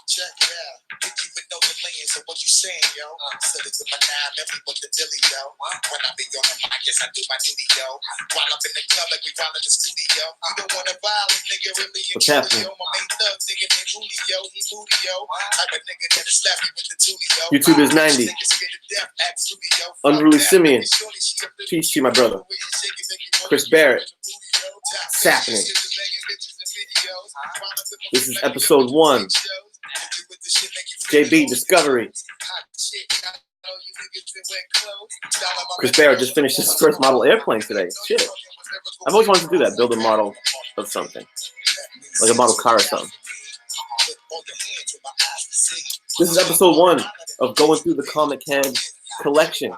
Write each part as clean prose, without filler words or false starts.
Check it out. You even know the lanes of what you saying, yo. Silly with my 9 every with the dilly, yo. When I be on the mic, yes, I do my duty, yo. While I'm in the club, like we while in the studio. You don't want to violate, nigga, really. What's happening? My main thug, nigga named Julio. He moody, yo. Type of nigga that'll slap me with the toolie, yo. YouTube is 90. Unruly Simeon. Peace to you, my brother. Chris Barrett. What's happening? This is episode 1. JB Discovery. Chris Barrett just finished his first model airplane today. Shit. I've always wanted to do that. Build a model of something. Like a model car or something. This is episode 1 of going through the Comichead'S Collection.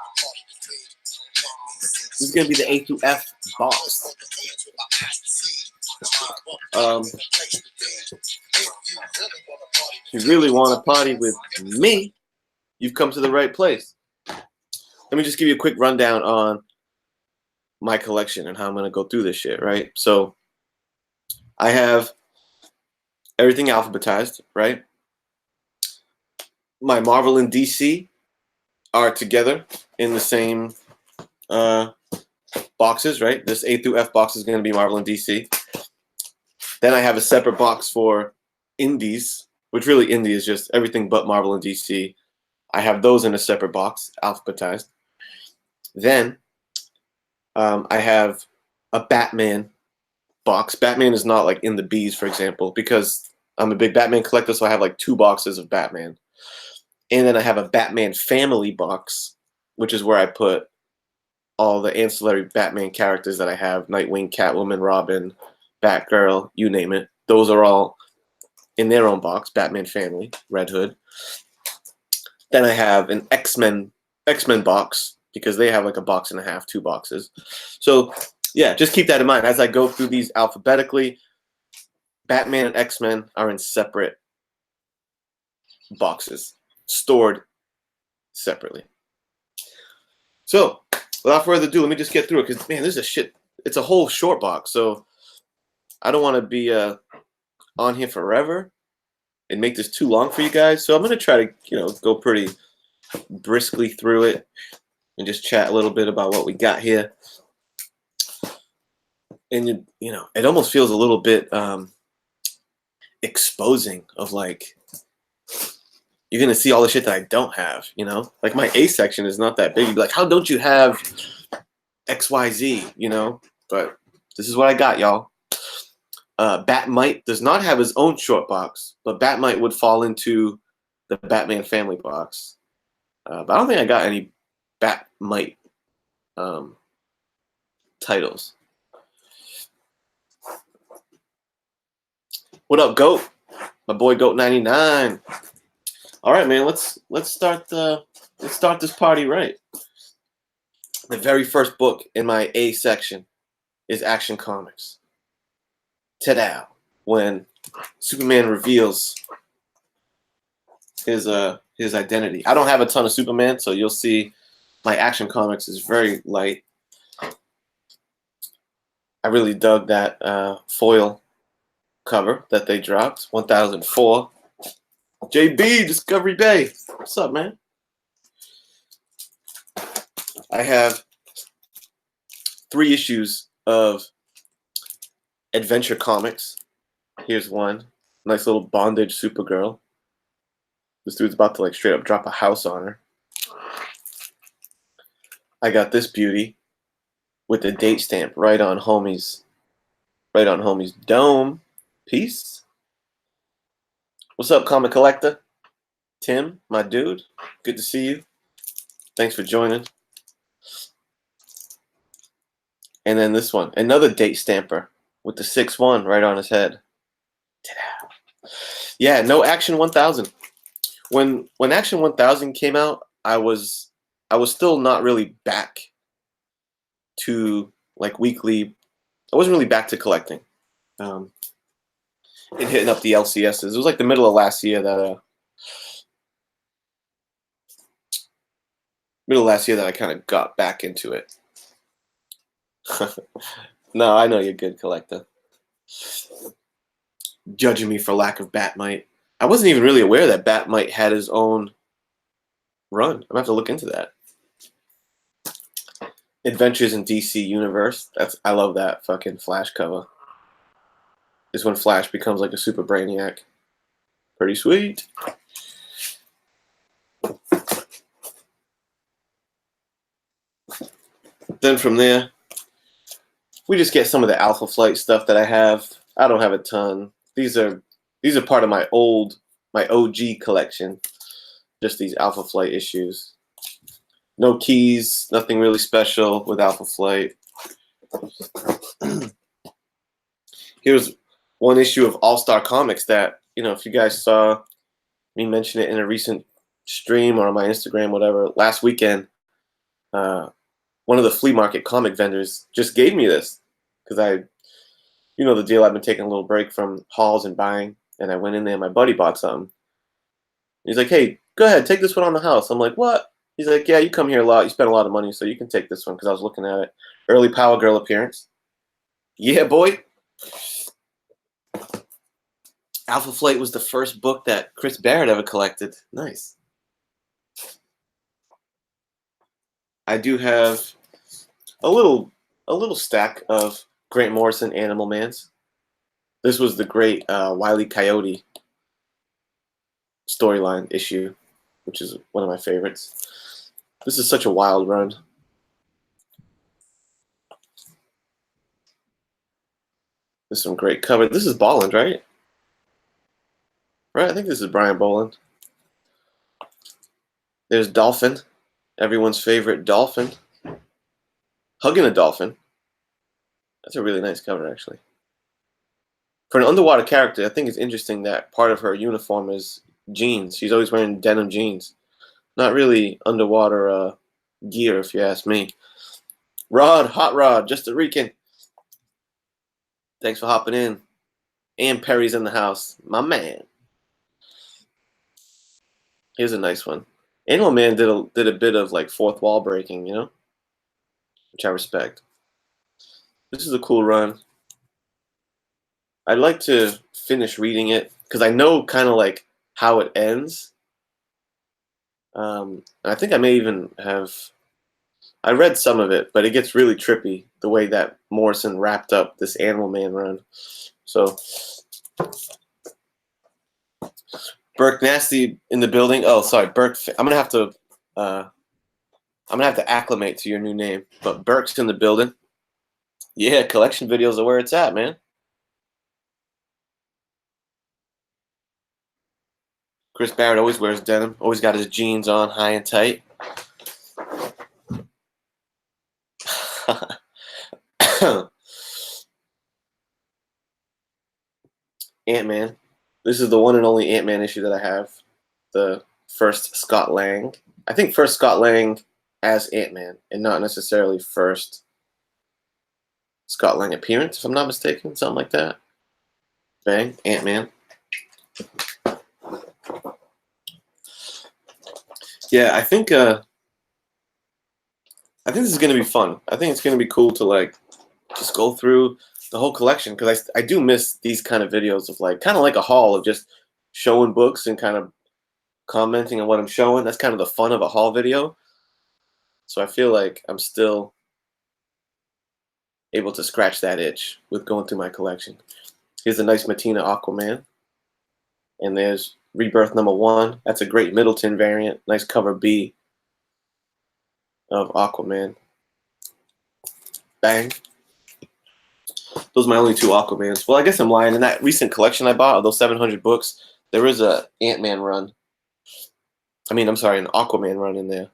This is going to be the A through F box. If you really want to party with me, you've come to the right place. Let me just give you a quick rundown on my collection and how I'm going to go through this shit, right? So I have everything alphabetized, right? My Marvel and DC are together in the same boxes, right? This A through F box is going to be Marvel and DC. Then I have a separate box for indies, which really indie is just everything but Marvel and DC. I have those in a separate box, alphabetized. Then I have a Batman box. Batman is not like in the B's, for example, because I'm a big Batman collector, so I have like 2 boxes of Batman. And then I have a Batman family box, which is where I put all the ancillary Batman characters that I have. Nightwing, Catwoman, Robin, Batgirl, you name it. Those are all in their own box. Batman family, Red Hood. Then I have an X-Men box, because they have like a box and a half, 2 boxes. So yeah, just keep that in mind. As I go through these alphabetically, Batman and X-Men are in separate boxes, stored separately. So without further ado, let me just get through it, because man, this is a shit. It's a whole short box, so I don't want to be on here forever and make this too long for you guys. So I'm gonna try to go pretty briskly through it and just chat a little bit about what we got here. And it almost feels a little bit exposing of like, you're gonna see all the shit that I don't have, like my A section is not that big. You'd be like, how don't you have XYZ, but this is what I got, y'all. Batmite does not have his own short box, but Batmite would fall into the Batman family box. But I don't think I got any Batmite titles. What up, Goat? My boy Goat 99. All right, man. Let's start this party right. The very first book in my A section is Action Comics. Ta-da! When Superman reveals his identity. I don't have a ton of Superman, so you'll see my Action Comics is very light. I really dug that foil cover that they dropped, 1004. JB Discovery Bay. What's up, man? I have 3 issues of Adventure Comics. Here's one. Nice little bondage Supergirl. This dude's about to like straight up drop a house on her. I got this beauty with the date stamp right on homie's dome. Peace. What's up, comic collector? Tim, my dude. Good to see you. Thanks for joining. And then this one, another date stamper with the 6-1 right on his head. Ta-da. Yeah, no Action 1000. When Action 1000 came out, I was still not really back to like weekly. I wasn't really back to collecting and hitting up the LCSs. It was like the middle of last year that I kind of got back into it. No, I know you're good, collector. judging me for lack of Batmite. I wasn't even really aware that Batmite had his own run. I'm gonna have to look into that. Adventures in DC Universe. I love that fucking Flash cover. Is when Flash becomes like a super brainiac. Pretty sweet. Then from there, we just get some of the Alpha Flight stuff that I have. I don't have a ton. These are part of my OG collection. Just these Alpha Flight issues. No keys, nothing really special with Alpha Flight. Here's one issue of All-Star Comics that, if you guys saw me mention it in a recent stream or on my Instagram, whatever, last weekend, one of the flea market comic vendors just gave me this because the deal, I've been taking a little break from hauls and buying, and I went in there and my buddy bought something. He's like, hey, go ahead, take this one on the house. I'm like, what? He's like, yeah, you come here a lot. You spend a lot of money, so you can take this one because I was looking at it. Early Power Girl appearance. Yeah, boy. Alpha Flight was the first book that Chris Barrett ever collected. Nice. I do have a little stack of Grant Morrison Animal Mans. This was the great Wile E. Coyote storyline issue, which is one of my favorites. This is such a wild run. This is some great cover. This is Bolland, right? Right, I think this is Brian Bolland. There's Dolphin, everyone's favorite dolphin. Hugging a dolphin. That's a really nice cover, actually. For an underwater character, I think it's interesting that part of her uniform is jeans. She's always wearing denim jeans. Not really underwater gear, if you ask me. Rod, Hot Rod, just a Rican. Thanks for hopping in. And Perry's in the house. My man. Here's a nice one. Animal Man did a bit of like fourth wall breaking, which I respect. This is a cool run. I'd like to finish reading it because I know kind of like how it ends. I think I may even have. I read some of it, but it gets really trippy the way that Morrison wrapped up this Animal Man run. So, Burke Nasty in the building. Oh, sorry, Burke. I'm gonna have to acclimate to your new name. But Burke's in the building. Yeah, collection videos are where it's at, man. Chris Barrett always wears denim. Always got his jeans on, high and tight. Ant-Man. This is the one and only Ant-Man issue that I have. The first Scott Lang. I think first Scott Lang as Ant-Man, and not necessarily first Scott Lang appearance, if I'm not mistaken. Something like that. Bang, Ant-Man. Yeah, I think this is gonna be fun. I think it's gonna be cool to like just go through the whole collection because I do miss these kind of videos of like kind of like a haul of just showing books and kind of commenting on what I'm showing. That's kind of the fun of a haul video. So I feel like I'm still able to scratch that itch with going through my collection. Here's a nice Matina Aquaman. And there's Rebirth #1. That's a great Middleton variant. Nice cover B of Aquaman. Bang. Those are my only two Aquamans. Well, I guess I'm lying. In that recent collection I bought of those 700 books, there is a Ant-Man run. I'm sorry, an Aquaman run in there.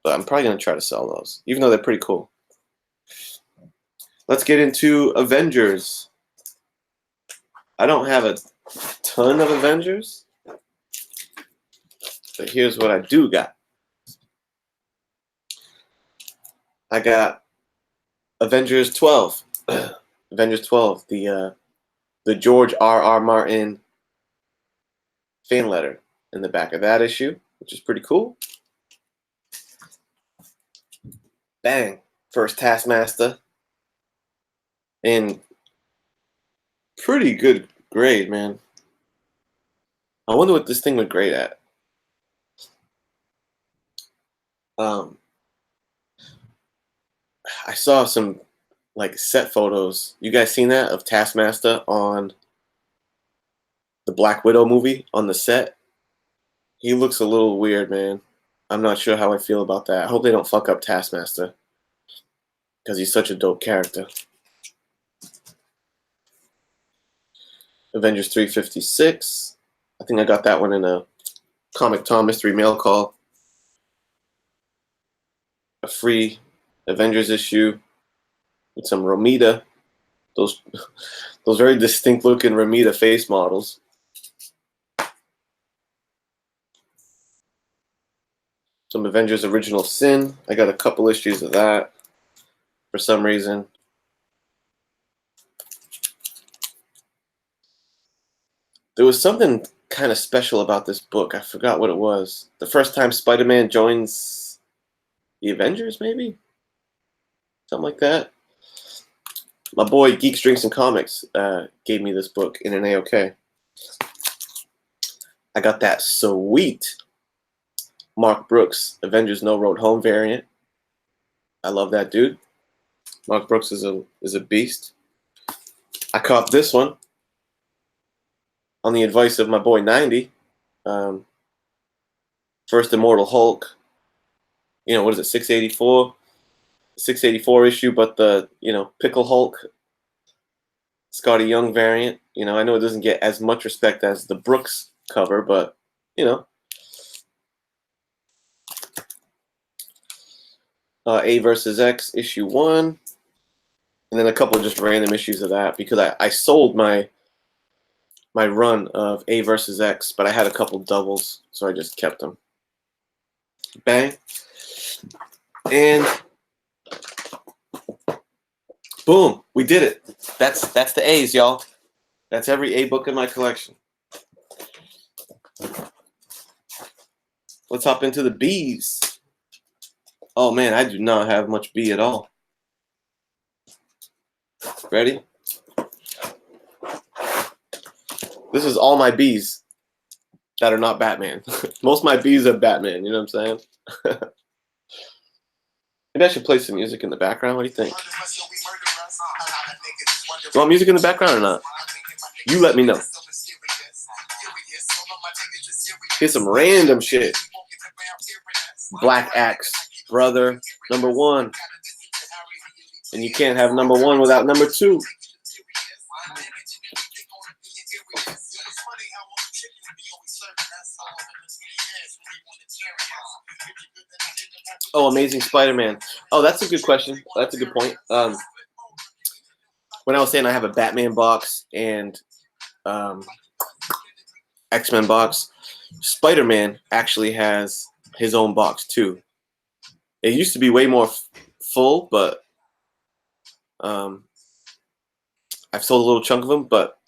But I'm probably going to try to sell those, even though they're pretty cool. Let's get into Avengers. I don't have a ton of Avengers, but here's what I do got. I got Avengers 12. Avengers 12, the George R.R. Martin fan letter in the back of that issue, which is pretty cool. Bang. First Taskmaster. And pretty good grade, man. I wonder what this thing would grade at. I saw some like set photos. You guys seen that of Taskmaster on the Black Widow movie on the set? He looks a little weird, man. I'm not sure how I feel about that. I hope they don't fuck up Taskmaster because he's such a dope character. Avengers 356. I think I got that one in a Comic Tom Mystery Mail Call. A free Avengers issue with some Romita. Those very distinct looking Romita face models. Some Avengers Original Sin. I got a couple issues of that for some reason. There was something kind of special about this book. I forgot what it was. The first time Spider-Man joins the Avengers, maybe? Something like that. My boy Geeks, Drinks, and Comics gave me this book in an AOK. I got that sweet Mark Brooks Avengers No Road Home variant. I love that dude. Mark Brooks is a beast. I caught this one on the advice of my boy 90. First Immortal Hulk. You know, what is it, 684? 684 issue, but the, Pickle Hulk, Scotty Young variant. I know it doesn't get as much respect as the Brooks cover, but, A versus X issue 1, and then a couple of just random issues of that because I sold my run of A versus X, but I had a couple doubles, so I just kept them. Bang. And boom, we did it. That's the A's, y'all. That's every A book in my collection. Let's hop into the B's. Oh man, I do not have much B at all. Ready? This is all my B's that are not Batman. Most of my B's are Batman, you know what I'm saying? Maybe I should play some music in the background. What do you think? You want music in the background or not? You let me know. Here's some random shit. Black Axe, brother, #1. And you can't have #1 without #2. Oh, Amazing Spider-Man. Oh, that's a good question. That's a good point. When I was saying I have a Batman box and X-Men box, Spider-Man actually has his own box too. It used to be way more full, but I've sold a little chunk of them. But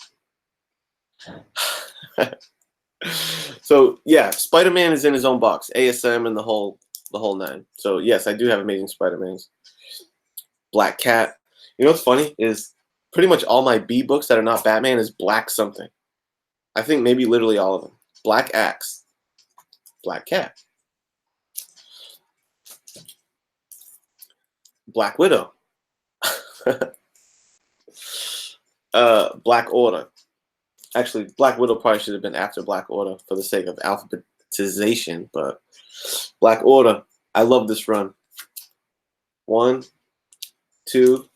so yeah, Spider-Man is in his own box, ASM and the whole 9. So yes, I do have Amazing Spider-Mans. Black Cat. You know what's funny is pretty much all my B books that are not Batman is Black something. I think maybe literally all of them. Black Axe, Black Cat, Black Widow, Black Order. Actually, Black Widow probably should have been after Black Order for the sake of alphabetization, but Black Order, I love this run. 1, 2,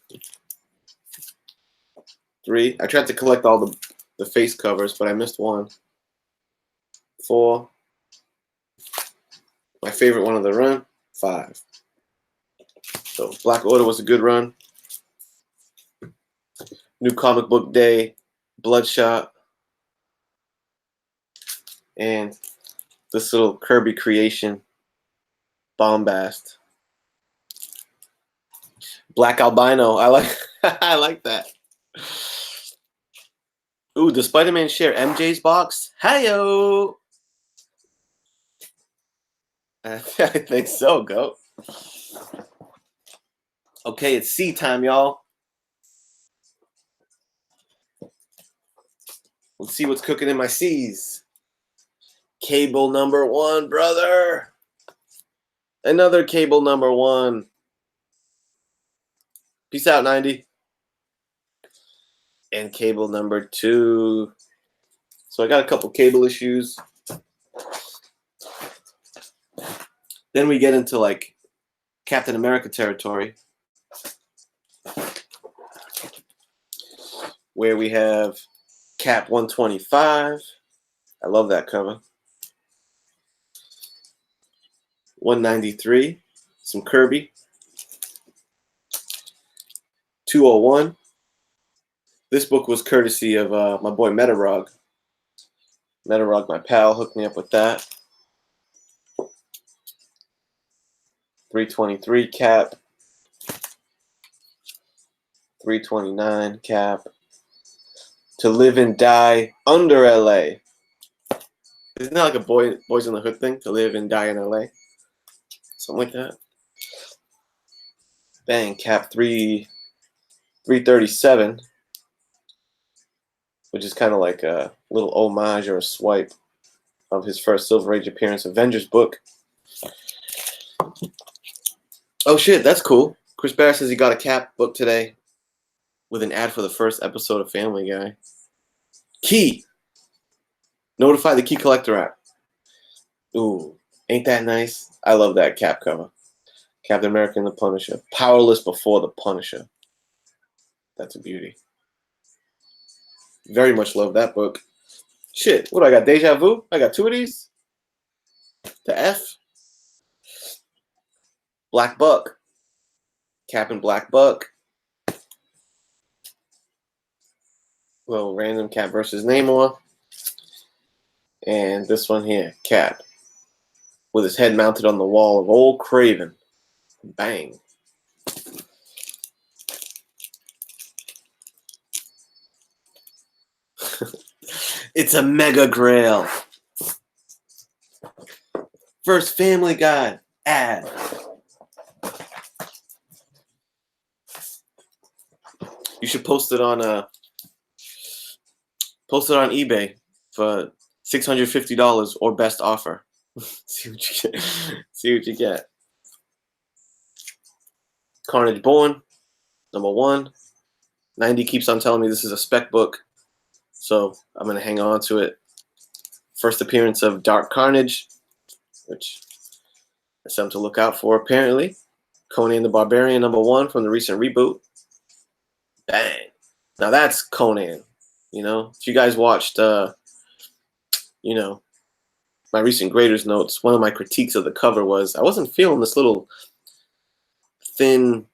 3. I tried to collect all the face covers, but I missed one. 4. My favorite one of the run, 5. So Black Order was a good run. New Comic Book Day, Bloodshot, and this little Kirby creation, Bombast. Black Albino, I like I like that. Ooh, does Spider-Man share MJ's box? Hi-yo! I think so, go. Okay, it's C time, y'all. Let's see what's cooking in my C's. Cable number 1, brother. Another cable number 1. Peace out, 90. And cable number 2. So I got a couple cable issues. Then we get into like Captain America territory, where we have Cap 125. I love that cover. 193, some Kirby. 201. This book was courtesy of my boy Metarog. Metarog, my pal, hooked me up with that. 323 Cap. 329 Cap. To Live and Die Under LA. Isn't that like a Boys in the Hood thing? To live and die in LA? Something like that. Bang, Cap 337. Which is kind of like a little homage or a swipe of his first Silver Age appearance, Avengers book. Oh shit, that's cool. Chris Barrett says he got a Cap book today with an ad for the first episode of Family Guy. Key. Notify the Key Collector app. Ooh, ain't that nice? I love that Cap cover. Captain America and the Punisher. Powerless before the Punisher. That's a beauty. Very much love that book. Shit, what do I got? Deja Vu? I got 2 of these? The F? Black Buck. Cap and Black Buck. Little random Cap versus Namor. And this one here, Cap. With his head mounted on the wall of Old Craven. Bang. It's a mega grail. First Family Guy ad. You should post it on eBay for $650 or best offer. See what you get. See what you get. Carnage Born, number 1. 90 keeps on telling me this is a spec book, so I'm gonna hang on to it. First appearance of Dark Carnage, which is something to look out for apparently. Conan the Barbarian, number 1 from the recent reboot. Bang. Now that's Conan. You know, if you guys watched, you know, my recent graders notes, one of my critiques of the cover was I wasn't feeling this little thin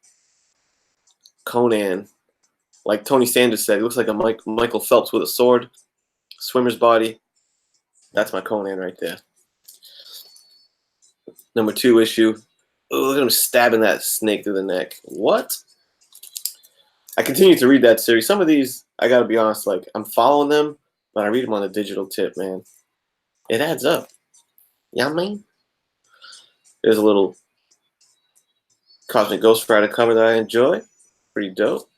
Conan. Like Tony Sanders said, he looks like a Michael Phelps with a sword, swimmer's body. That's my Conan right there. Number 2 issue. Oh, look at him stabbing that snake through the neck. What? I continue to read that series. Some of these, I gotta be honest, like I'm following them, but I read them on a digital tip, man. It adds up. You know what I mean? There's a little Cosmic Ghost Rider cover that I enjoy. Pretty dope.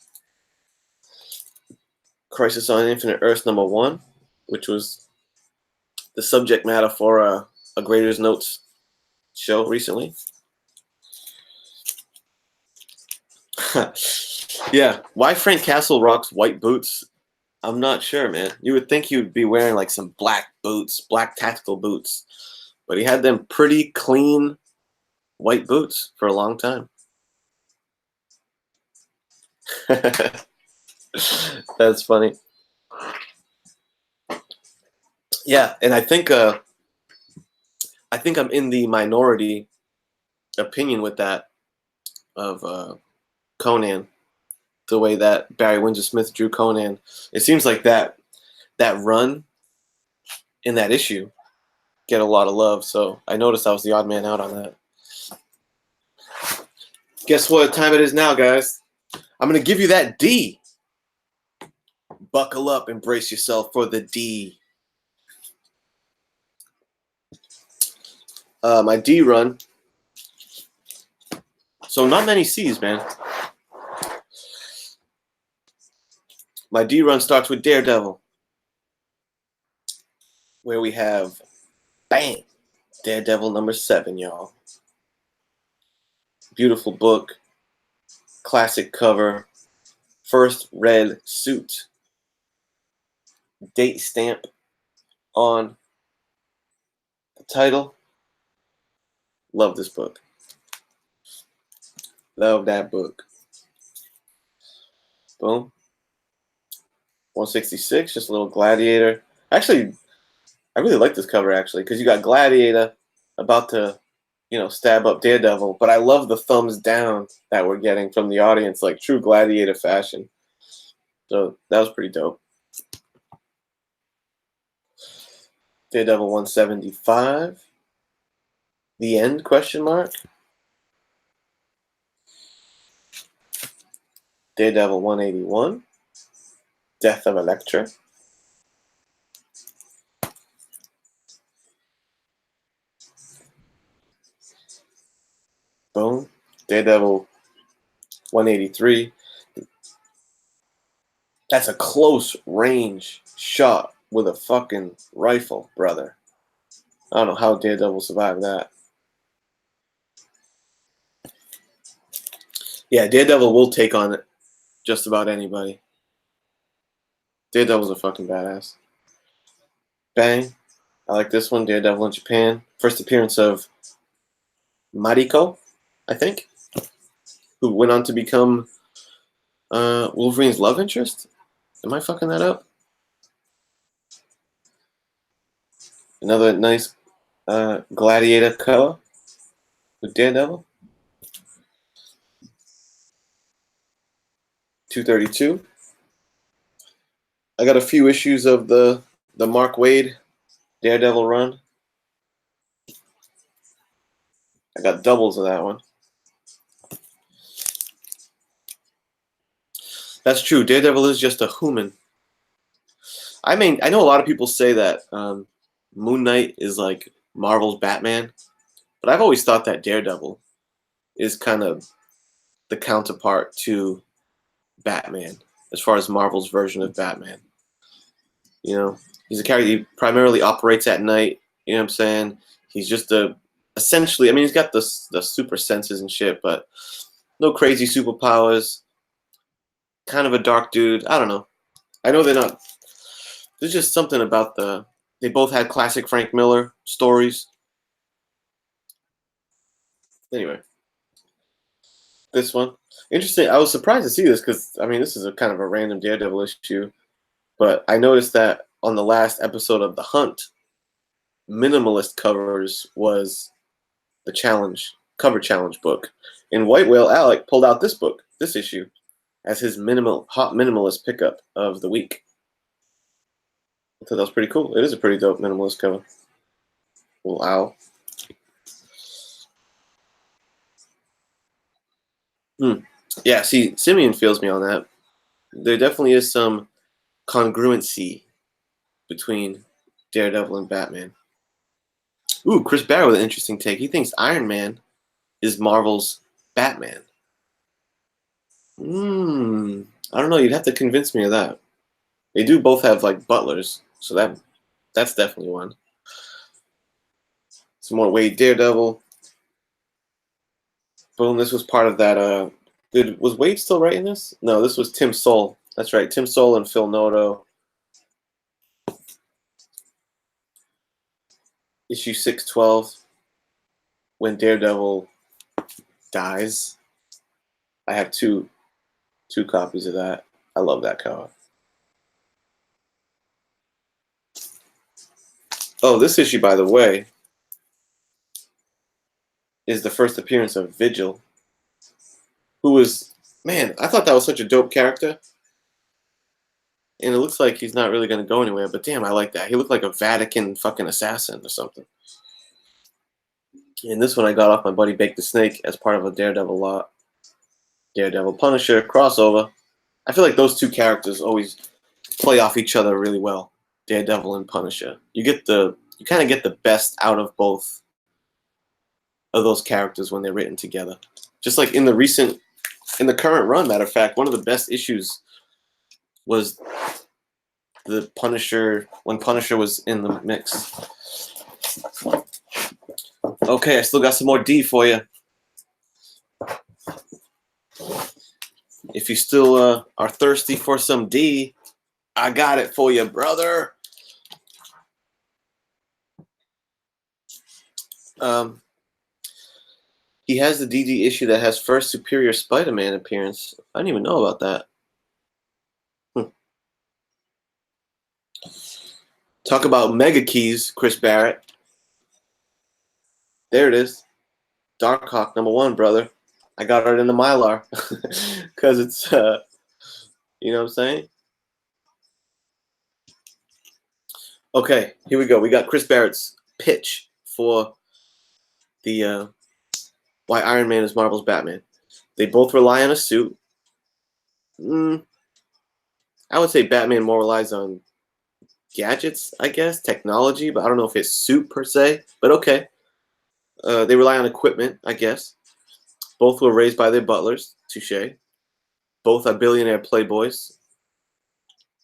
Crisis on Infinite Earths number 1, which was the subject matter for a Graders Notes show recently. Yeah, why Frank Castle rocks white boots? I'm not sure, man. You would think he would be wearing like some black boots, black tactical boots, but he had them pretty clean white boots for a long time. That's funny. Yeah, and I think I'm in the minority opinion with that of Conan, the way that Barry Windsor Smith drew Conan. It seems like that run in that issue get a lot of love, so I noticed I was the odd man out on that. Guess what time it is now, guys? I'm going to give you that D. Buckle up and brace yourself for the D. My D run. So not many C's, man. My D run starts with Daredevil. where we have, bang, Daredevil number 7, y'all. Beautiful book, classic cover, first red suit, date stamp on the title. Love this book. Love that book. Boom. 166, just a little Gladiator. Actually, I really like this cover, actually, because you got Gladiator about to, stab up Daredevil, but I love the thumbs down that we're getting from the audience, like true Gladiator fashion. So that was pretty dope. Daredevil 175. The End, question mark. Daredevil 181. Death of Elektra. Boom. Daredevil 183. That's a close range shot with a fucking rifle, brother. I don't know how Daredevil survived that. Yeah, Daredevil will take on just about anybody. Daredevil's a fucking badass. Bang. I like this one, Daredevil in Japan. First appearance of Mariko, I think, who went on to become Wolverine's love interest. Am I fucking that up? Another nice Gladiator cover with Daredevil. 232. I got a few issues of the Mark Waid Daredevil run. I got doubles of that one. That's true. Daredevil is just a human. I mean, I know a lot of people say that Moon Knight is like Marvel's Batman, but I've always thought that Daredevil is kind of the counterpart to Batman as far as Marvel's version of Batman. He's a character he primarily operates at night. You know what I'm saying? He's just essentially, I mean, he's got the super senses and shit, but no crazy superpowers. Kind of a dark dude. I don't know. I know they're not. There's just something about they both had classic Frank Miller stories. Anyway, this one. Interesting. I was surprised to see this because, I mean, this is a kind of a random Daredevil issue. But I noticed that on the last episode of The Hunt, Minimalist Covers was the cover challenge book. And White Whale Alec pulled out this book, this issue, as his hot minimalist pickup of the week. I thought that was pretty cool. It is a pretty dope minimalist cover. Little owl. Yeah, see, Simeon feels me on that. There definitely is some congruency between Daredevil and Batman. Ooh, Chris Barrow with an interesting take. He thinks Iron Man is Marvel's Batman. I don't know. You'd have to convince me of that. They do both have like butlers, so that's definitely one. Some more Wade Daredevil. Boom, this was part of that. Was Wade still writing this? No, this was Tim Soule. That's right, Tim Soule and Phil Noto. Issue 612, when Daredevil dies. I have two copies of that. I love that cover. Oh, this issue, by the way, is the first appearance of Vigil, who was, man, I thought that was such a dope character. And it looks like he's not really going to go anywhere, but damn, I like that. He looked like a Vatican fucking assassin or something. And this one I got off my buddy Bake the Snake as part of a Daredevil lot. Daredevil Punisher crossover. I feel like those two characters always play off each other really well. Daredevil and Punisher. You kind of get the best out of both of those characters when they're written together. Just like in the current run, matter of fact, one of the best issues was the Punisher, when Punisher was in the mix. Okay, I still got some more D for you. If you still are thirsty for some D, I got it for you, brother. He has the DD issue that has first Superior Spider-Man appearance. I didn't even know about that. Talk about mega keys, Chris Barrett. There it is. Darkhawk #1, brother. I got it in the Mylar because it's, you know what I'm saying? Okay, here we go. We got Chris Barrett's pitch for the why Iron Man is Marvel's Batman. They both rely on a suit. I would say Batman more relies on gadgets, I guess, technology, but I don't know if it's suit per se. But okay, they rely on equipment, I guess. Both were raised by their butlers. Touche. Both are billionaire playboys.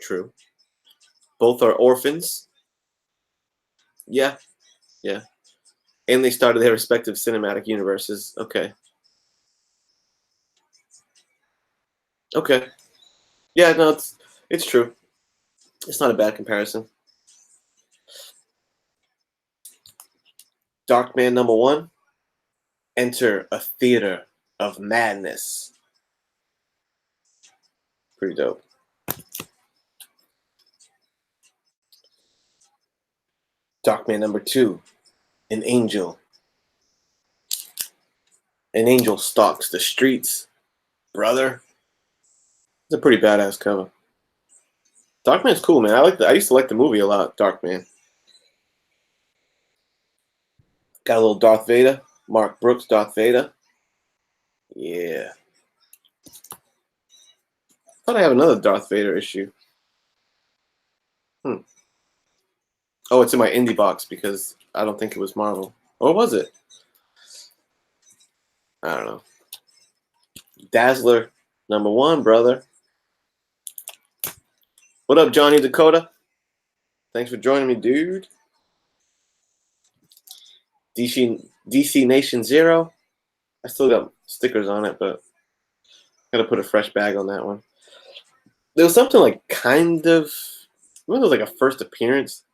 True. Both are orphans. Yeah, yeah. And they started their respective cinematic universes. Okay. Okay. Yeah, no, it's true. It's not a bad comparison. Darkman #1. Enter a theater of madness. Pretty dope. Darkman #2. An angel. An angel stalks the streets. Brother. It's a pretty badass cover. Darkman's cool, man. I used to like the movie a lot, Darkman. Got a little Darth Vader. Mark Brooks, Darth Vader. Yeah. Thought I have another Darth Vader issue. Oh, it's in my indie box because I don't think it was Marvel. Or was it? I don't know. Dazzler #1, brother. What up, Johnny Dakota? Thanks for joining me, dude. DC Nation 0. I still got stickers on it, but gotta put a fresh bag on that one. There was something like kind of, I remember it was like a first appearance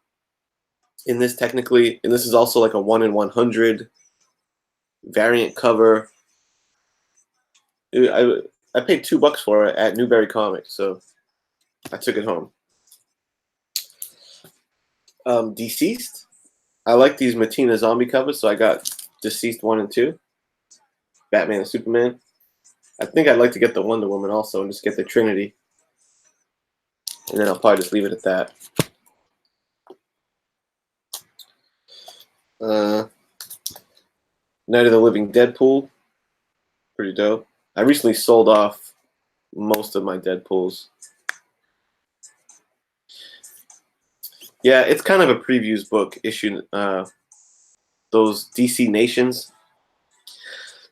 in this technically, and this is also like a 1 in 100 variant cover. I paid $2 for it at Newberry Comics, so I took it home. Deceased. I like these Matina zombie covers, so I got Deceased 1 and 2. Batman and Superman. I think I'd like to get the Wonder Woman also and just get the Trinity. And then I'll probably just leave it at that. Night of the Living Deadpool. Pretty dope. I recently sold off most of my Deadpools. Yeah, it's kind of a previews book issue. Those DC Nations.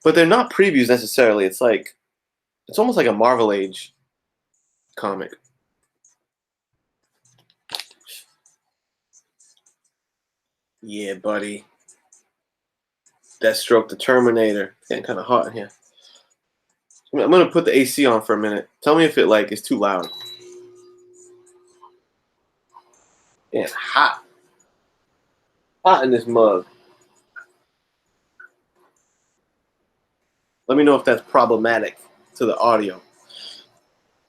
But they're not previews necessarily. It's almost like a Marvel Age comic. Yeah, buddy. Deathstroke the Terminator. It's getting kind of hot in here. I'm gonna put the AC on for a minute. Tell me if it is too loud. It's hot. Hot in this mug. Let me know if that's problematic to the audio.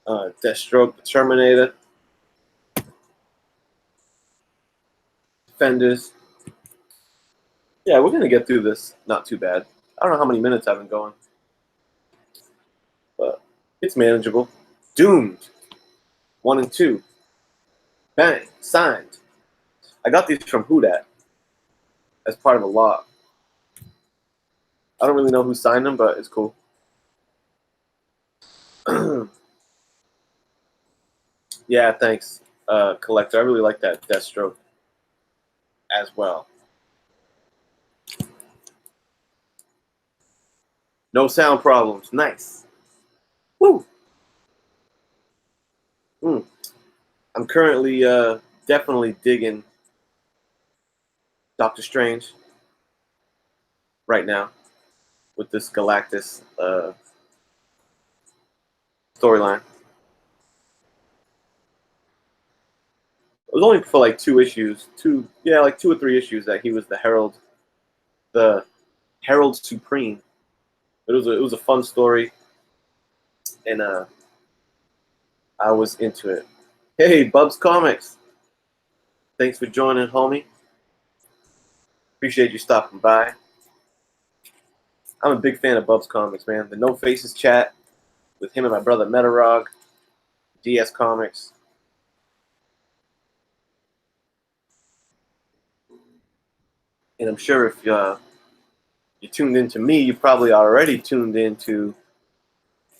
Deathstroke the Terminator. Defenders. Yeah, we're gonna get through this. Not too bad. I don't know how many minutes I've been going, but it's manageable. Doomed. 1 and 2. Bang. Signed. I got these from Whodat as part of a lot. I don't really know who signed them, but it's cool. Yeah, thanks, Collector. I really like that Deathstroke as well. No sound problems. Nice. Woo. I'm currently definitely digging Doctor Strange right now with this Galactus storyline. It was only for like 2 issues, like 2 or 3 issues that he was the Herald Supreme. It was a fun story, and I was into it. Hey, Bubs Comics, thanks for joining, homie. Appreciate you stopping by. I'm a big fan of Bubs Comics, man. The No Faces chat with him and my brother Metarog, DS Comics. And I'm sure if you tuned into me, you probably already tuned into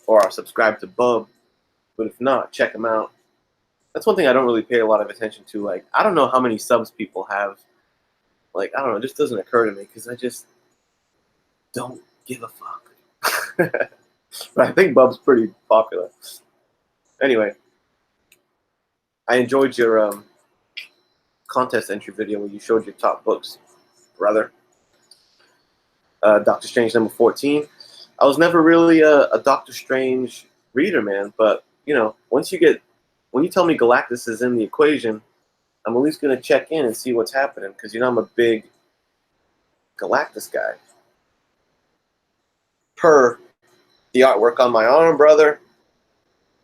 or are subscribed to Bub. But if not, check him out. That's one thing I don't really pay a lot of attention to. Like, I don't know how many subs people have. Like, I don't know. It just doesn't occur to me because I just don't give a fuck. But I think Bub's pretty popular. Anyway, I enjoyed your contest entry video where you showed your top books, brother. Doctor Strange number 14. I was never really a Doctor Strange reader, man. But, you know, when you tell me Galactus is in the equation, I'm at least going to check in and see what's happening. Because, you know, I'm a big Galactus guy. Per the artwork on my arm, brother.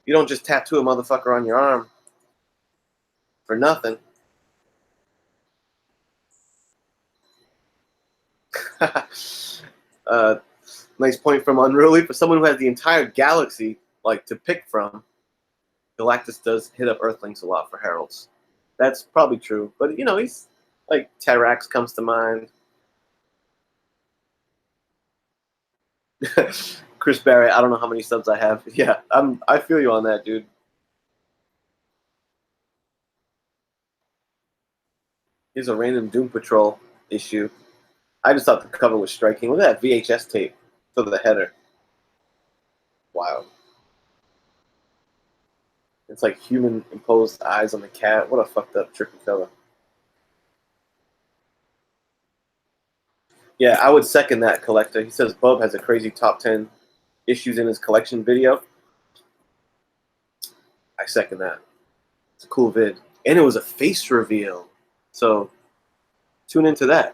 You don't just tattoo a motherfucker on your arm for nothing. Nice point from Unruly. For someone who has the entire galaxy like to pick from, Galactus does hit up Earthlings a lot for heralds. That's probably true. But, you know, he's like Terrax comes to mind. Chris Barry, I don't know how many subs I have. Yeah, I feel you on that, dude. Here's a random Doom Patrol issue. I just thought the cover was striking. Look at that VHS tape for the header. Wow. It's like human imposed eyes on the cat. What a fucked up tricky cover. Yeah, I would second that, Collector. He says Bub has a crazy top 10 issues in his collection video. I second that. It's a cool vid. And it was a face reveal. So tune into that.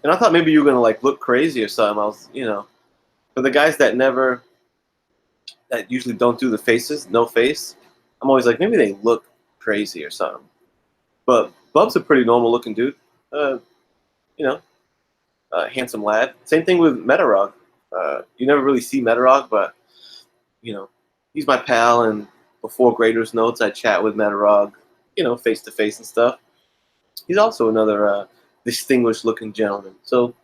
And I thought maybe you were gonna like look crazy or something. I was, you know, for the guys that usually don't do the faces, no face, I'm always like, maybe they look crazy or something. But Bub's a pretty normal looking dude. You know, handsome lad. Same thing with Metarog. You never really see Metarog, but, you know, he's my pal. And before Graders Notes, I chat with Metarog, you know, face to face and stuff. He's also another distinguished looking gentleman. So,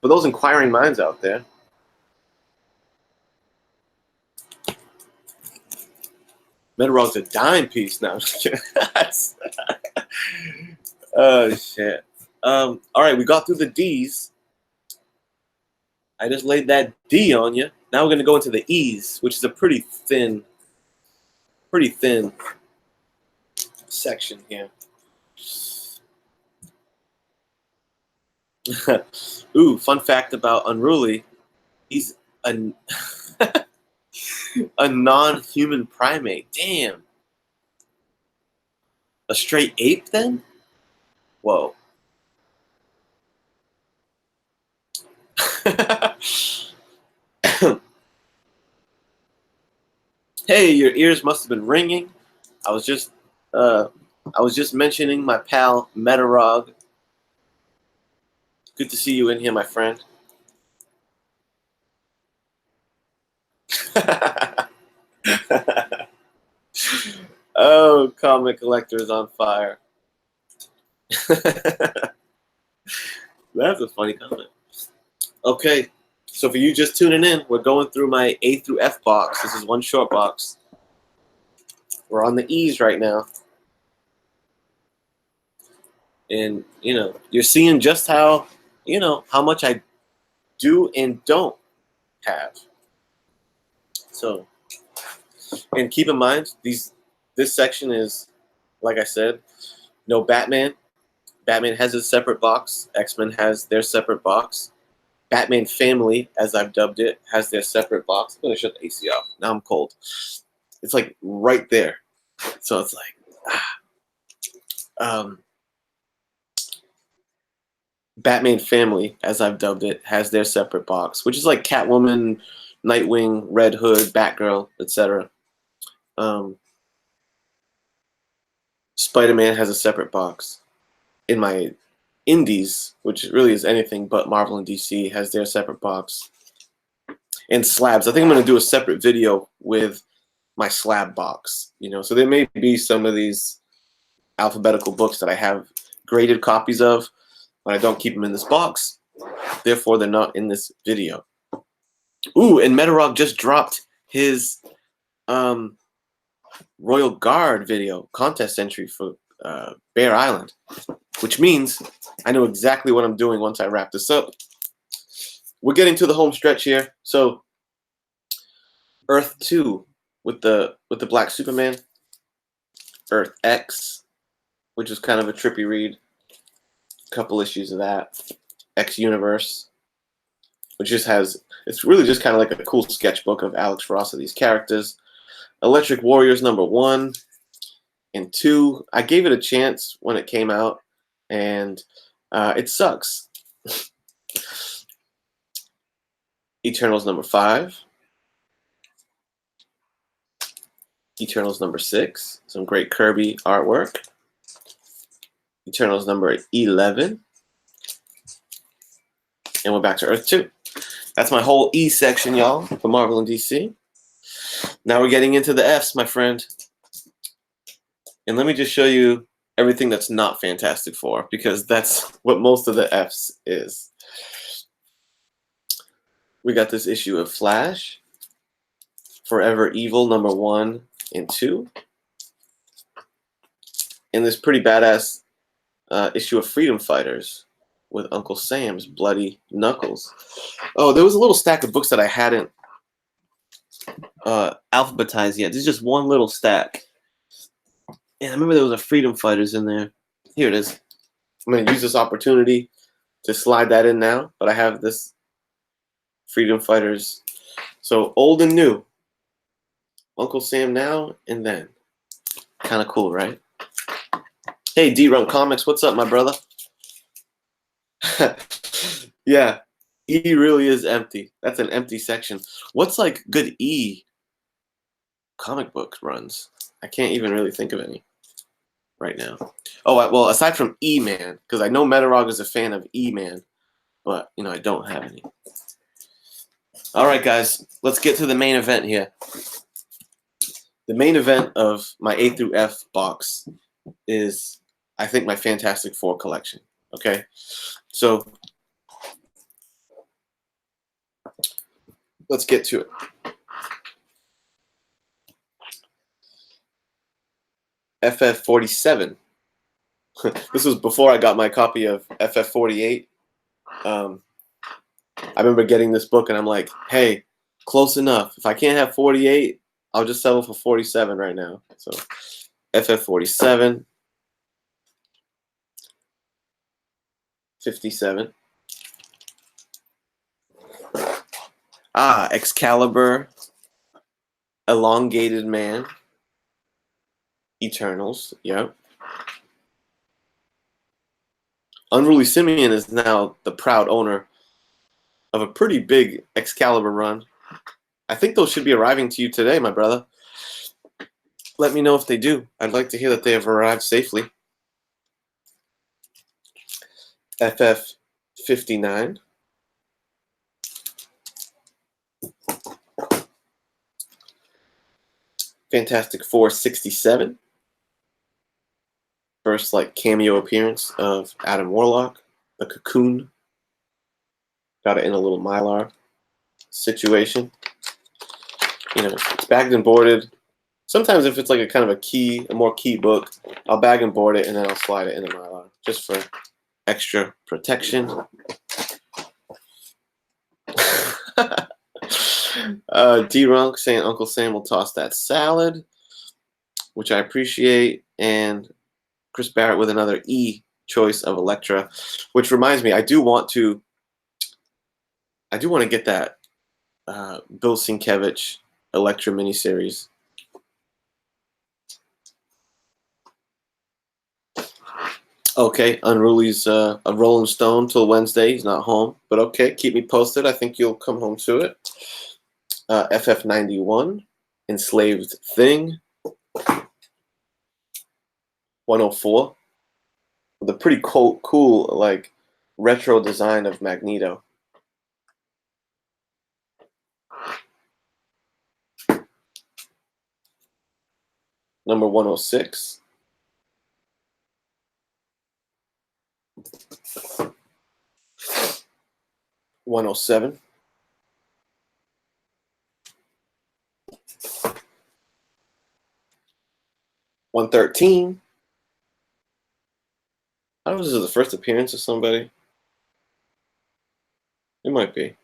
for those inquiring minds out there, Metarog's a dime piece now. Oh, shit. All right, we got through the D's. I just laid that D on you. Now we're going to go into the E's, which is a pretty thin section here. Ooh, fun fact about Unruly. He's a, a non-human primate. Damn. A straight ape then? Whoa. Hey, your ears must have been ringing. I was just mentioning my pal Metarog. Good to see you in here, my friend. Oh, Comic Collector is on fire. That's a funny comment. Okay, so for you just tuning in, we're going through my A through F box. This is one short box. We're on the E's right now. And, you know, you're seeing just how, you know, how much I do and don't have. So, and keep in mind, this section is, like I said, no Batman. Batman has a separate box. X-Men has their separate box. Batman Family, as I've dubbed it, has their separate box. I'm going to shut the AC off. Now I'm cold. It's like right there. So it's like, Batman Family, as I've dubbed it, has their separate box, which is like Catwoman, Nightwing, Red Hood, Batgirl, etc. Spider-Man has a separate box. In my indies, which really is anything but Marvel and DC, has their separate box. And slabs. I think I'm going to do a separate video with my slab box. So there may be some of these alphabetical books that I have graded copies of, but I don't keep them in this box. Therefore, they're not in this video. Ooh, and Metarog just dropped his Royal Guard video contest entry for Bear Island, which means I know exactly what I'm doing once I wrap this up. We're getting to the home stretch here. So Earth 2 with the Black Superman, Earth X, which is kind of a trippy read. A couple issues of that. X Universe, which just has, it's really just kind of like a cool sketchbook of Alex Ross of these characters. Electric Warriors number 1 and 2. I gave it a chance when it came out, and it sucks. Eternals number 5. Eternals number 6. Some great Kirby artwork. Eternals number 11. And we're back to Earth 2. That's my whole E section, y'all, for Marvel and DC. Now we're getting into the Fs, my friend. And let me just show you everything that's not Fantastic Four, because that's what most of the Fs is. We got this issue of Flash, Forever Evil number 1 and 2. And this pretty badass issue of Freedom Fighters with Uncle Sam's Bloody Knuckles. Oh, there was a little stack of books that I hadn't alphabetized yet. There's just one little stack. And I remember there was a Freedom Fighters in there. Here it is. I'm going to use this opportunity to slide that in now. But I have this Freedom Fighters. So old and new. Uncle Sam now and then. Kind of cool, right? Hey, D-Run Comics, what's up, my brother? Yeah, E really is empty. That's an empty section. What's like good E comic book runs? I can't even really think of any right now. Oh, well, aside from E-Man, because I know Metarog is a fan of E-Man, but, I don't have any. All right, guys, let's get to the main event here. The main event of my A through F box is, I think, my Fantastic Four collection. Okay, so let's get to it. FF47. This was before I got my copy of FF48. I remember getting this book and I'm like, hey, close enough. If I can't have 48, I'll just settle for 47 right now. So FF47. 57. Excalibur. Elongated Man. Eternals. Yep. Unruly Simeon is now the proud owner of a pretty big Excalibur run. I think those should be arriving to you today, my brother. Let me know if they do. I'd like to hear that they have arrived safely. FF59. Fantastic Four 67. First, cameo appearance of Adam Warlock, the Cocoon. Got it in a little Mylar situation. It's bagged and boarded. Sometimes if it's like a kind of a more key book, I'll bag and board it and then I'll slide it into Mylar just for extra protection. D-Runk saying Uncle Sam will toss that salad, which I appreciate. And Chris Barrett with another E choice of Elektra, which reminds me, I do want to get that Bill Sienkiewicz Elektra miniseries. Okay, Unruly's a Rolling Stone till Wednesday. He's not home, but okay, keep me posted. I think you'll come home to it. FF91, Enslaved Thing, 104, with a pretty cool like retro design of Magneto. Number 106. 107. 113. I don't know if this is the first appearance of somebody. It might be.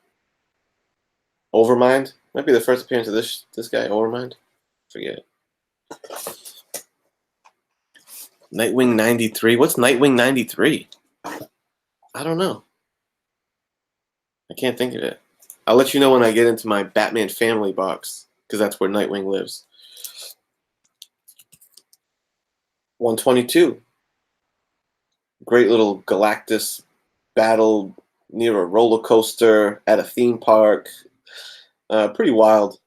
Overmind. Might be the first appearance of this guy, Overmind. Forget it. Nightwing 93. What's Nightwing 93? I don't know. I can't think of it. I'll let you know when I get into my Batman Family box, because that's where Nightwing lives. 122. Great little Galactus battle near a roller coaster at a theme park. Pretty wild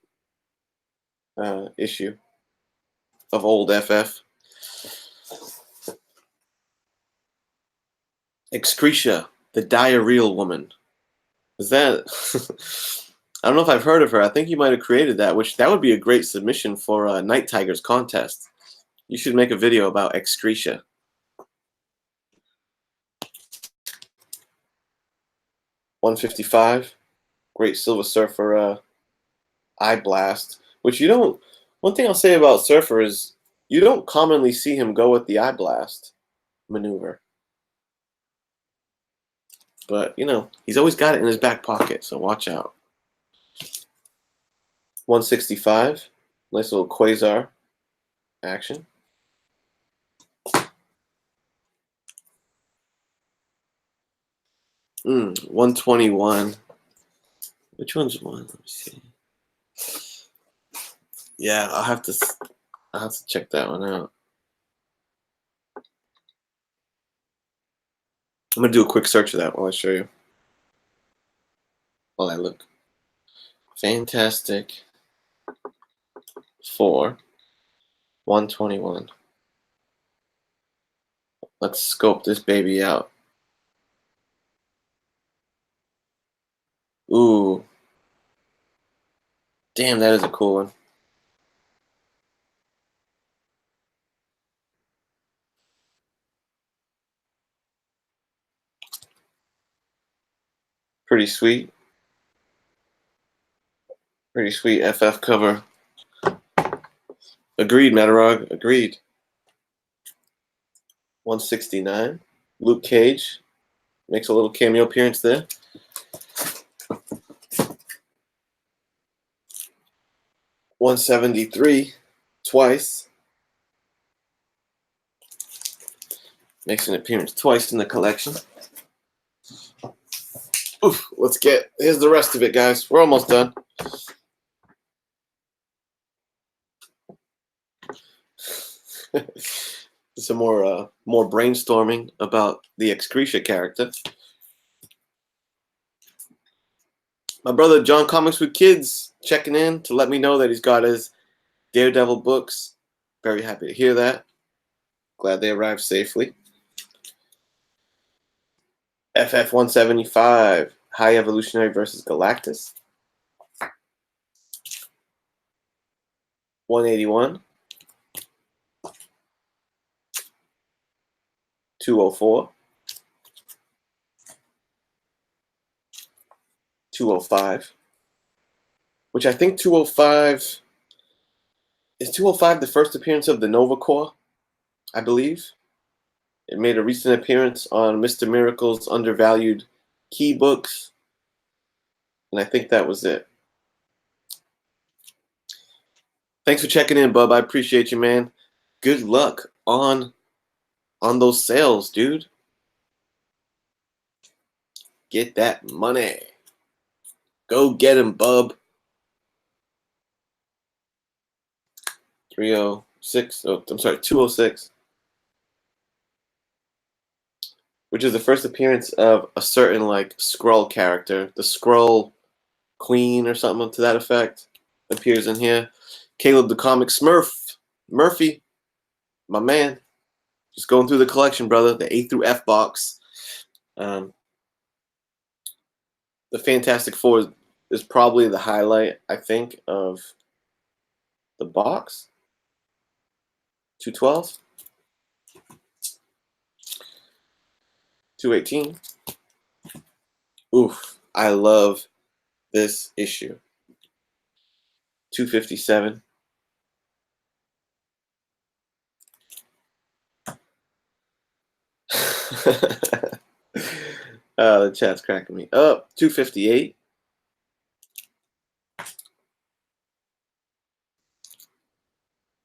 issue of old FF. Excretia, the diarrheal woman. Is that... I don't know if I've heard of her. I think you might have created that, which that would be a great submission for Night Tigers contest. You should make a video about Excretia. 155, great Silver Surfer Eye Blast, which you don't... One thing I'll say about Surfer is you don't commonly see him go with the Eye Blast maneuver. But, you know, he's always got it in his back pocket, so watch out. 165, nice little Quasar action. Mm, 121. Which one's one? Let me see. Yeah, I'll have to check that one out. I'm gonna do a quick search of that while I show you. While I look. Fantastic Four 121. Let's scope this baby out. Ooh. Damn, that is a cool one. Pretty sweet. Pretty sweet FF cover. Agreed, Matarog. Agreed. 169. Luke Cage makes a little cameo appearance there. 173 twice. Makes an appearance twice in the collection. Oof, here's the rest of it, guys. We're almost done. Some more brainstorming about the Excretia character. My brother John Comics with Kids checking in to let me know that he's got his Daredevil books. Very happy to hear that. Glad they arrived safely. FF 175, High Evolutionary versus Galactus. 181. 204. 205. Which I think 205... Is 205 the first appearance of the Nova Corps? I believe. It made a recent appearance on Mr. Miracle's Undervalued Key books. And I think that was it. Thanks for checking in, bub. I appreciate you, man. Good luck on those sales, dude. Get that money. Go get him, bub. 306. Oh, I'm sorry, 206. Which is the first appearance of a certain like Skrull character. The Skrull Queen or something to that effect appears in here. Caleb the Comic Smurf. Murphy. My man. Just going through the collection, brother. The A through F box. The Fantastic Four is probably the highlight, I think, of the box. 212. 218. Oof. I love this issue. 257. The chat's cracking me up. 258.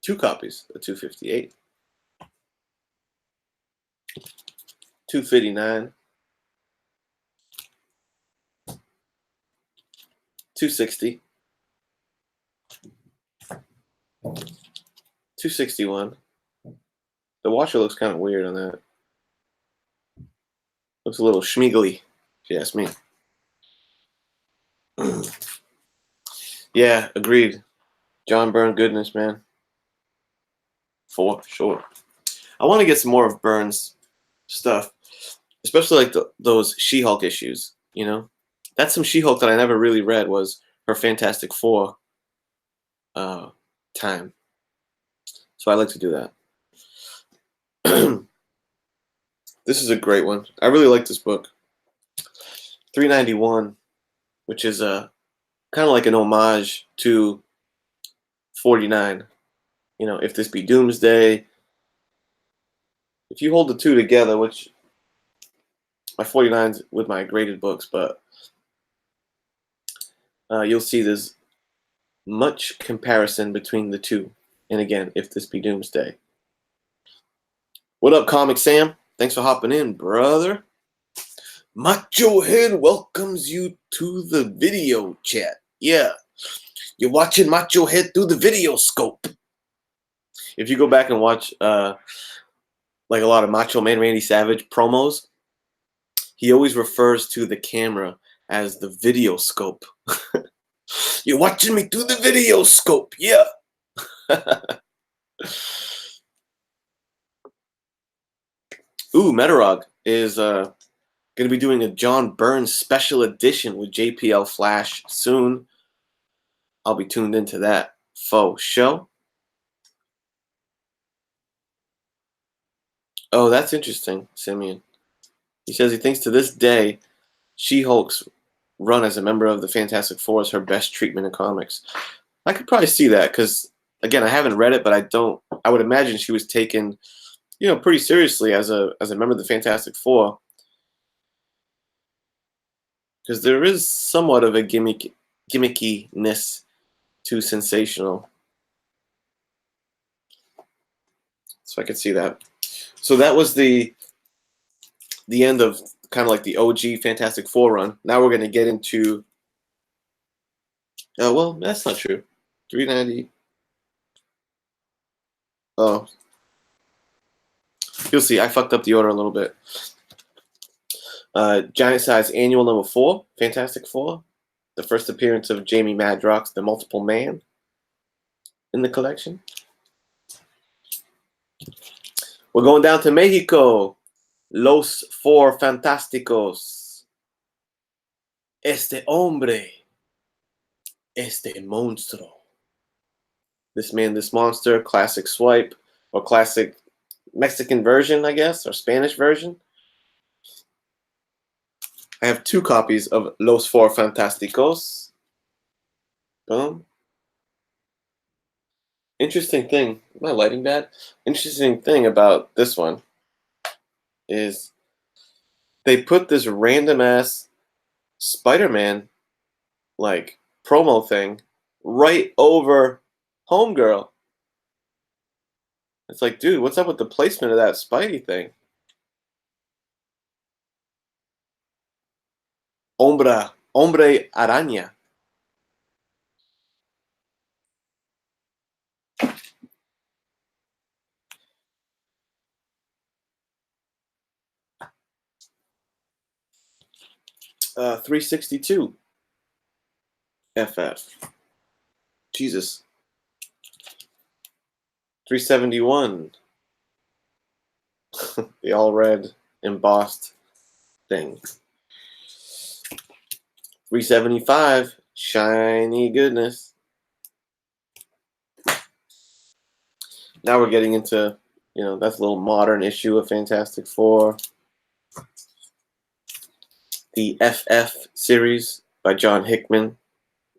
2 copies of 258. 259. 260. 261. The washer looks kind of weird on that. Looks a little schmeagly, if you ask me. Yeah, agreed. John Byrne goodness, man. For sure. I want to get some more of Byrne's stuff, especially like those She-Hulk issues, you know? That's some She-Hulk that I never really read was her Fantastic Four time. So I like to do that. This is a great one. I really like this book. 391, which is a kind of like an homage to 49. You know, If This Be Doomsday. If you hold the two together, which my 49's with my graded books, but you'll see there's much comparison between the two. And again, If This Be Doomsday. What up, Comic Sam? Thanks for hopping in, brother. Macho Head welcomes you to the video chat. Yeah, you're watching Macho Head through the video scope. If you go back and watch like a lot of Macho Man Randy Savage promos, he always refers to the camera as the video scope. You're watching me through the video scope. Yeah. Ooh, Metarog is going to be doing a John Byrne special edition with JPL Flash soon. I'll be tuned into that faux show. Oh, that's interesting, Simeon. He says he thinks to this day She-Hulk's run as a member of the Fantastic Four is her best treatment in comics. I could probably see that because, again, I haven't read it, but I would imagine she was taken, you know, pretty seriously as a member of the Fantastic Four, because there is somewhat of a gimmicky-ness to Sensational. So I could see that. So that was the end of kind of like the OG Fantastic Four run. Now we're going to get into. Well, that's not true. 390. Oh, you'll see. I fucked up the order a little bit. Giant Size Annual number 4, Fantastic Four. The first appearance of Jamie Madrox, the Multiple Man, in the collection. We're going down to Mexico. Los Four Fantásticos. Este hombre. Este monstruo. This man, this monster. Classic swipe. Or classic Mexican version, I guess. Or Spanish version. I have 2 copies of Los Four Fantásticos. Boom. Interesting thing. My lighting bad? Interesting thing about this one is they put this random ass Spider-Man like promo thing right over Homegirl. It's like, dude, what's up with the placement of that Spidey thing? Hombre Araña. Uh, 362 FF. Jesus. 371. The all red embossed thing. 375. Shiny goodness. Now we're getting into, that's a little modern issue of Fantastic Four. The FF series by John Hickman.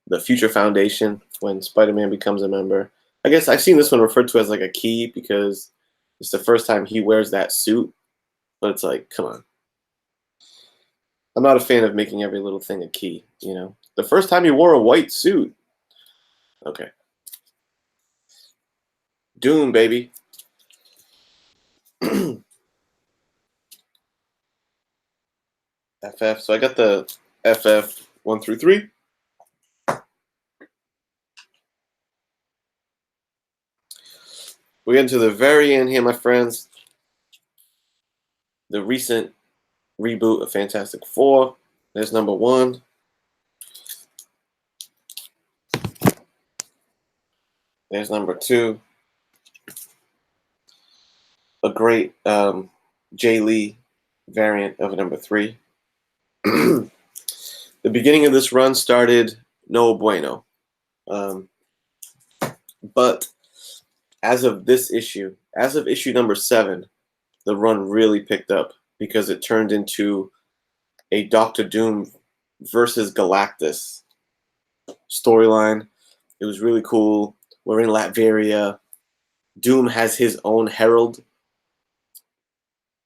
The Future Foundation, when Spider-Man becomes a member. I guess I've seen this one referred to as like a key because it's the first time he wears that suit. But it's like, come on. I'm not a fan of making every little thing a key, The first time he wore a white suit. Okay. Doom, baby. FF. So I got the FF 1 through 3. We get into the very end here, my friends. The recent reboot of Fantastic Four. There's number 1. There's number 2. A great Jay Lee variant of number 3. The beginning of this run started no bueno. But as of this issue, as of issue number 7, the run really picked up because it turned into a Doctor Doom versus Galactus storyline. It was really cool. We're in Latveria. Doom has his own herald.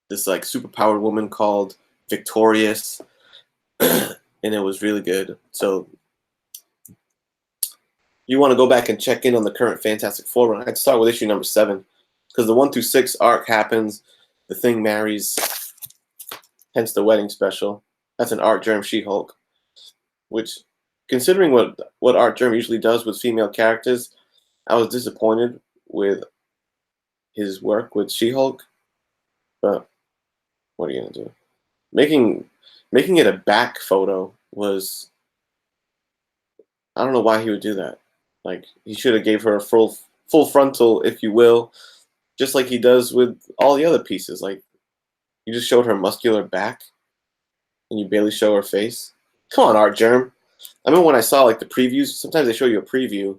This like superpowered woman called Victorious. And it was really good. So you want to go back and check in on the current Fantastic Four run. I'd start with issue number 7 because the 1 through 6 arc happens. The Thing marries, hence the wedding special. That's an Art Germ She-Hulk, which, considering what Art Germ usually does with female characters, I was disappointed with his work with She-Hulk. But what are you gonna do? Making it a back photo was, I don't know why he would do that. Like, he should have gave her a full frontal, if you will, just like he does with all the other pieces. Like, you just showed her muscular back, and you barely show her face. Come on, Art Germ. I remember when I saw like the previews. Sometimes they show you a preview,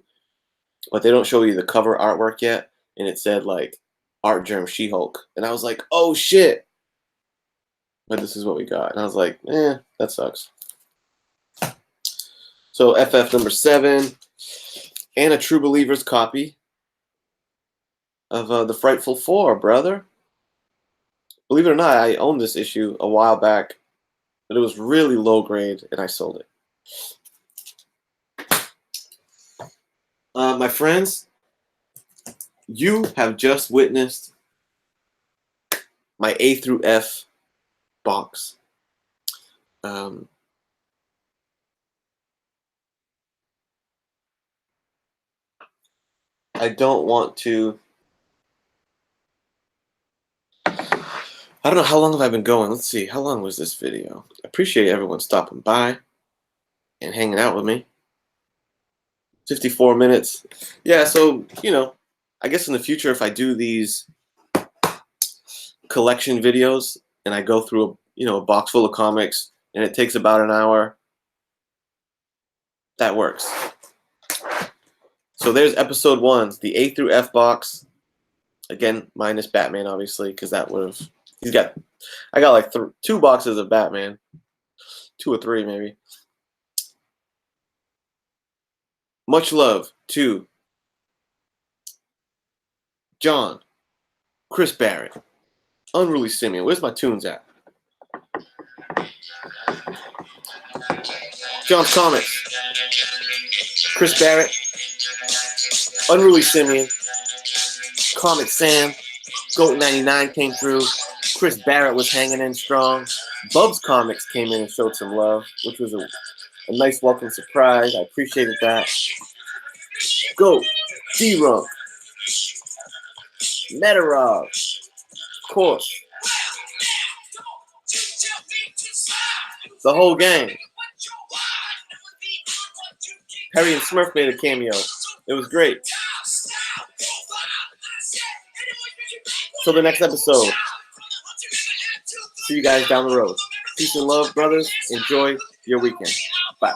but they don't show you the cover artwork yet, and it said like Art Germ She-Hulk, and I was like, oh shit. But this is what we got, and I was like, that sucks. So FF number 7, and a True Believers copy of the Frightful Four, brother. Believe it or not, I owned this issue a while back, but it was really low grade, and I sold it. My friends, you have just witnessed my A through F box. I don't want to. I don't know how long have I been going. Let's see. How long was this video? I appreciate everyone stopping by and hanging out with me. 54 minutes. Yeah, so, I guess in the future, if I do these collection videos and I go through a box full of comics and it takes about an hour, that works. So there's episode 1, the A through F box. Again, minus Batman, obviously, because that would have. I got like 2 boxes of Batman, 2 or 3 maybe. Much love to John, Chris Barrett, Unruly Simeon. Where's my tunes at? John's Comics, Chris Barrett, Unruly Simeon, Comic Sam, Goat 99 came through. Chris Barrett was hanging in strong. Bubs Comics came in and showed some love, which was a nice welcome surprise. I appreciated that. Goat, D-Rump, Metarov, of course. The whole gang. Perry and Smurf made a cameo. It was great. Till the next episode. See you guys down the road. Peace and love, brothers. Enjoy your weekend. Bye.